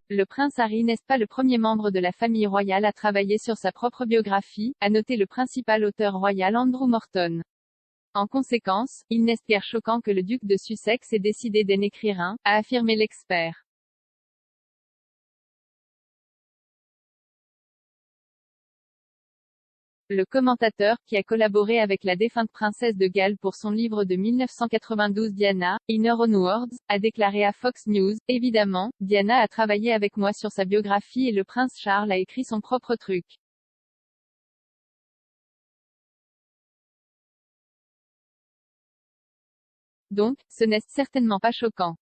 Le prince Harry n'est pas le premier membre de la famille royale à travailler sur sa propre biographie, a noté le principal auteur royal Andrew Morton. En conséquence, il n'est guère choquant que le duc de Sussex ait décidé d'en écrire un, a affirmé l'expert. Le commentateur, qui a collaboré avec la défunte princesse de Galles pour son livre de 1992 Diana, In Her Own Words, a déclaré à Fox News, « Évidemment, Diana a travaillé avec moi sur sa biographie et le prince Charles a écrit son propre truc. Donc, ce n'est certainement pas choquant. »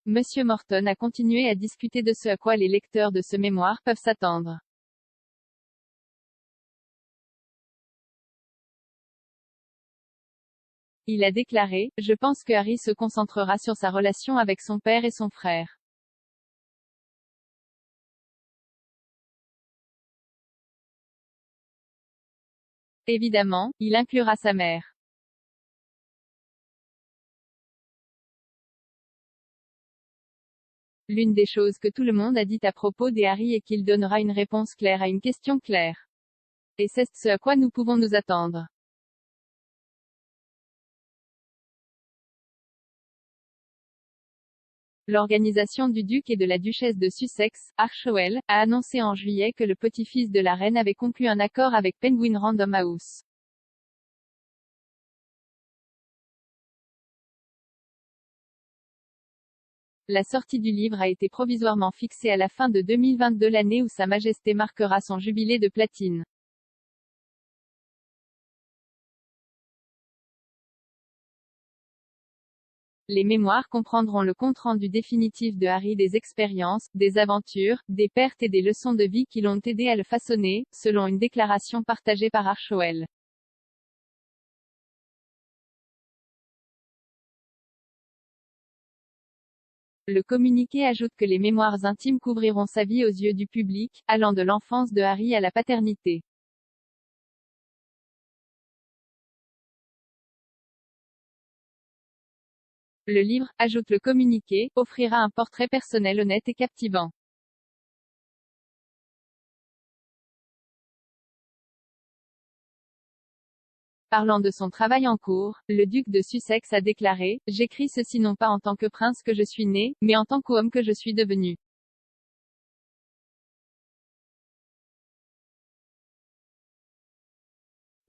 Monsieur Morton a continué à discuter de ce à quoi les lecteurs de ce mémoire peuvent s'attendre. Il a déclaré, « Je pense que Harry se concentrera sur sa relation avec son père et son frère. Évidemment, il inclura sa mère. L'une des choses que tout le monde a dit à propos des Harry est qu'il donnera une réponse claire à une question claire. Et c'est ce à quoi nous pouvons nous attendre. L'organisation du duc et de la duchesse de Sussex, Archewell, a annoncé en juillet que le petit-fils de la reine avait conclu un accord avec Penguin Random House. La sortie du livre a été provisoirement fixée à la fin de 2022, l'année où Sa Majesté marquera son jubilé de platine. Les mémoires comprendront le compte-rendu définitif de Harry des expériences, des aventures, des pertes et des leçons de vie qui l'ont aidé à le façonner, selon une déclaration partagée par Archewell. Le communiqué ajoute que les mémoires intimes couvriront sa vie aux yeux du public, allant de l'enfance de Harry à la paternité. Le livre, ajoute le communiqué, offrira un portrait personnel honnête et captivant. Parlant de son travail en cours, le duc de Sussex a déclaré, « J'écris ceci non pas en tant que prince que je suis né, mais en tant qu'homme que je suis devenu.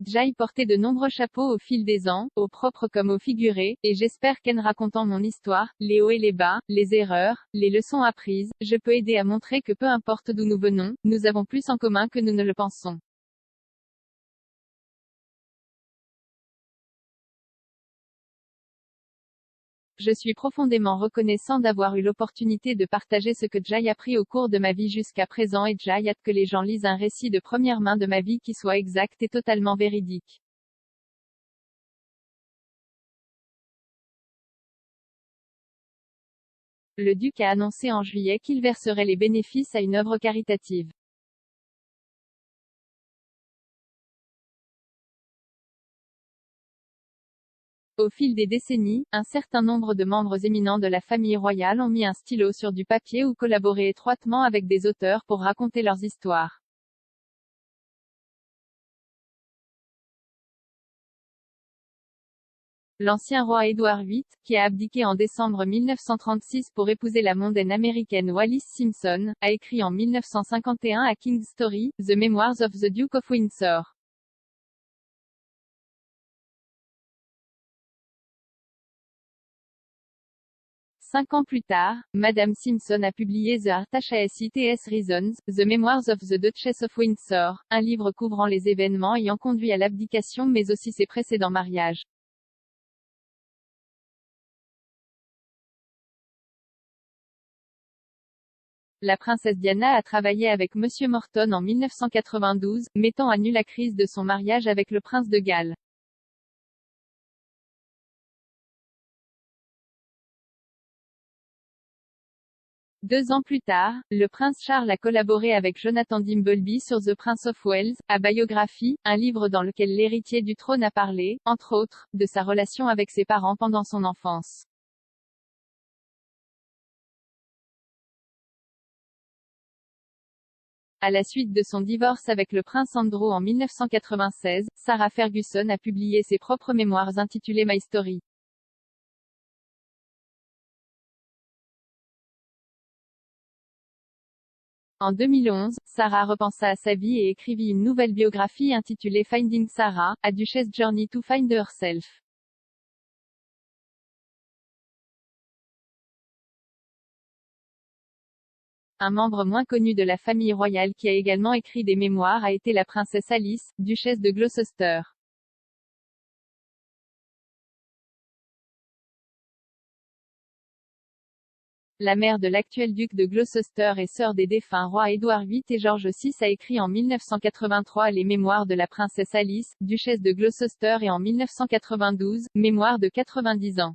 J'ai porté de nombreux chapeaux au fil des ans, au propre comme au figuré, et j'espère qu'en racontant mon histoire, les hauts et les bas, les erreurs, les leçons apprises, je peux aider à montrer que peu importe d'où nous venons, nous avons plus en commun que nous ne le pensons. » Je suis profondément reconnaissant d'avoir eu l'opportunité de partager ce que j'ai appris au cours de ma vie jusqu'à présent et j'ai hâte que les gens lisent un récit de première main de ma vie qui soit exact et totalement véridique. Le duc a annoncé en juillet qu'il verserait les bénéfices à une œuvre caritative. Au fil des décennies, un certain nombre de membres éminents de la famille royale ont mis un stylo sur du papier ou collaboré étroitement avec des auteurs pour raconter leurs histoires. L'ancien roi Édouard VIII, qui a abdiqué en décembre 1936 pour épouser la mondaine américaine Wallis Simpson, a écrit en 1951 à King's Story, The Memoirs of the Duke of Windsor. 5 ans plus tard, Madame Simpson a publié The Artachaeits Reasons, The Memoirs of the Duchess of Windsor, un livre couvrant les événements ayant conduit à l'abdication mais aussi ses précédents mariages. La princesse Diana a travaillé avec Monsieur Morton en 1992, mettant à nu la crise de son mariage avec le prince de Galles. 2 ans plus tard, le prince Charles a collaboré avec Jonathan Dimbleby sur The Prince of Wales, A Biography, un livre dans lequel l'héritier du trône a parlé, entre autres, de sa relation avec ses parents pendant son enfance. À la suite de son divorce avec le prince Andrew en 1996, Sarah Ferguson a publié ses propres mémoires intitulées My Story. En 2011, Sarah repensa à sa vie et écrivit une nouvelle biographie intitulée Finding Sarah, A Duchess Journey to Find Herself. Un membre moins connu de la famille royale qui a également écrit des mémoires a été la princesse Alice, duchesse de Gloucester. La mère de l'actuel duc de Gloucester et sœur des défunts rois Édouard VIII et George VI a écrit en 1983 les mémoires de la princesse Alice, duchesse de Gloucester et en 1992, mémoires de 90 ans.